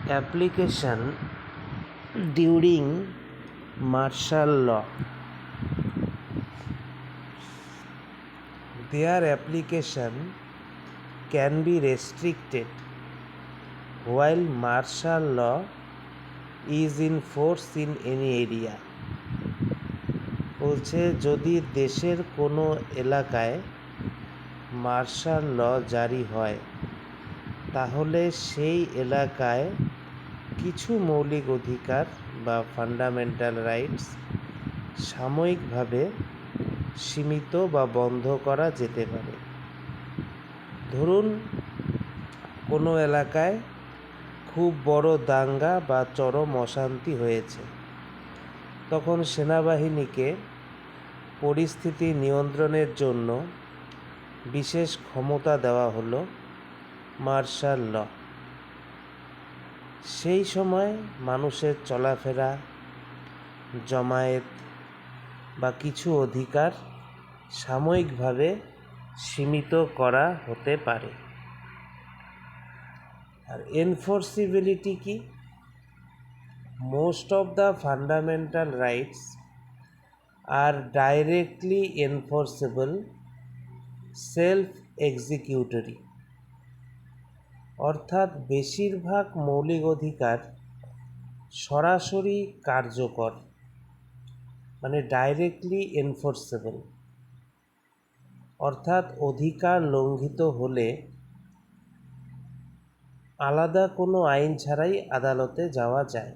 application during martial law. Their application can be restricted while martial law is in force in any area. বলছে যদি দেশের কোনো এলাকায় martial ল জারি হয় তাহলে সেই এলাকায় কিছু মৌলিক অধিকার বা ফান্ডামেন্টাল রাইটস সাময়িকভাবে সীমিত বা বন্ধ করা যেতে পারে। ধরুন কোনো এলাকায় খুব বড় দাঙ্গা বা চরম অশান্তি হয়েছে, তখন সেনাবাহিনীকে পরিস্থিতি নিয়ন্ত্রণের জন্য বিশেষ ক্ষমতা দেওয়া হলো মার্শাল ল। সেই সময় মানুষের চলাফেরা, জমায়েত বা কিছু অধিকার সাময়িকভাবে সীমিত করা হতে পারে। আর এনফোর্সিবিলিটি কি? Most of the fundamental rights are directly enforceable, self executory. অর্থাৎ বেশিরভাগ মৌলিক অধিকার সরাসরি কার্যকর, মানে ডাইরেক্টলি এনফোর্সেবল। অর্থাৎ অধিকার লঙ্ঘিত হলে আলাদা কোনো আইন ছাড়াই আদালতে যাওয়া যায়।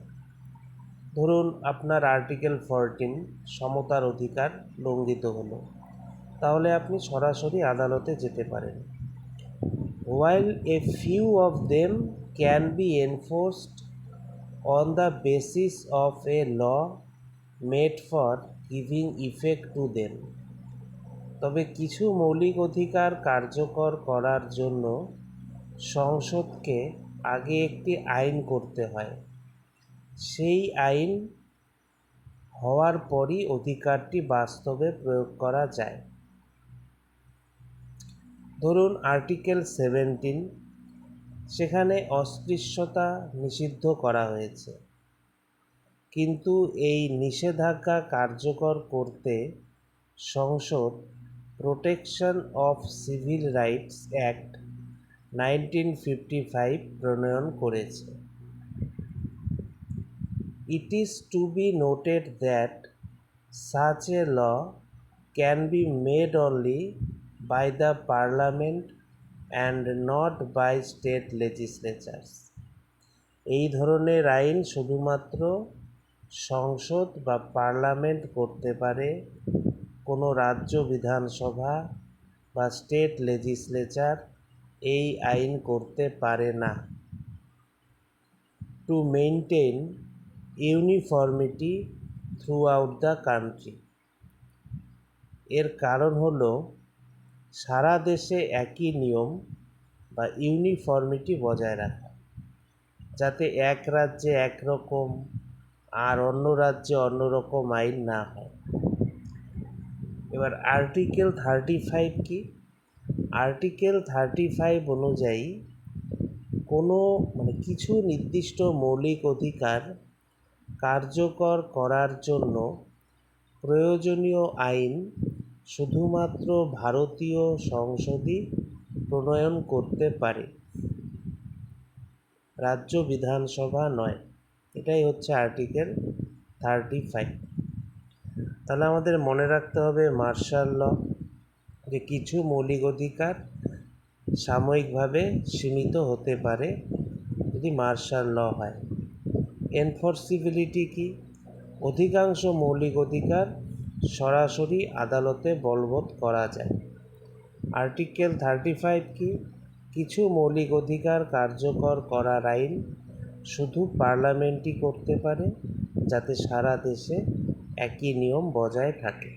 ধরুন আপনার আর্টিকেল 14 সমতার অধিকার লঙ্ঘিত হলো, তাহলে আপনি সরাসরি আদালতে যেতে পারেন। While a few of them can be enforced on the basis of a law made for giving effect to them, তবে কিছু মৌলিক অধিকার কার্যকর করার জন্য সংসদকে আগে একটি আইন করতে হয়। সেই আইন হওয়ার পরই অধিকারটি বাস্তবে প্রয়োগ করা যায়। ধরুন আর্টিকেল 17, সেখানে অস্পৃশ্যতা নিষিদ্ধ করা হয়েছে, কিন্তু এই নিষেধাজ্ঞা কার্যকর করতে সংসদ protection of civil rights act 1955 প্রণয়ন করেছে। It is to be noted that such a law can be made only by the Parliament and not by state legislatures. এই ধরনের আইন শুধুমাত্র সংসদ বা পার্লামেন্ট করতে পারে, কোনো রাজ্য বিধানসভা বা স্টেট লেজিসলেচার এই আইন করতে পারে না। To maintain uniformity through out the country. এর কারণ হলো সারা দেশে একই নিয়ম বা ইউনিফর্মিটি বজায় রাখা, যাতে এক রাজ্যে একরকম আর অন্য রাজ্যে অন্যরকম আইন না হয়। এবার আর্টিকেল 35 কি? আর্টিকেল 35 অনুযায়ী কোনো কিছু নির্দিষ্ট মৌলিক অধিকার কার্যকর করার জন্য প্রয়োজনীয় আইন শুধুমাত্র ভারতীয় সংসদই প্রণয়ন করতে পারে, রাজ্য বিধানসভা নয়। এটাই হচ্ছে আর্টিকেল 35। তাহলে আমাদের মনে রাখতে হবে মার্শাল ল, যে কিছু মৌলিক অধিকার সাময়িকভাবে সীমিত হতে পারে যদি মার্শাল ল হয়। এনফোর্সিবিলিটি কি? অধিকাংশ মৌলিক অধিকার সরাসরি আদালতে বলবৎ করা যায়। আর্টিকেল 35 কি? কিছু মৌলিক অধিকার কার্যকর করার আইন শুধু পার্লামেন্টই করতে পারে, যাতে সারা দেশে একই নিয়ম বজায় থাকে।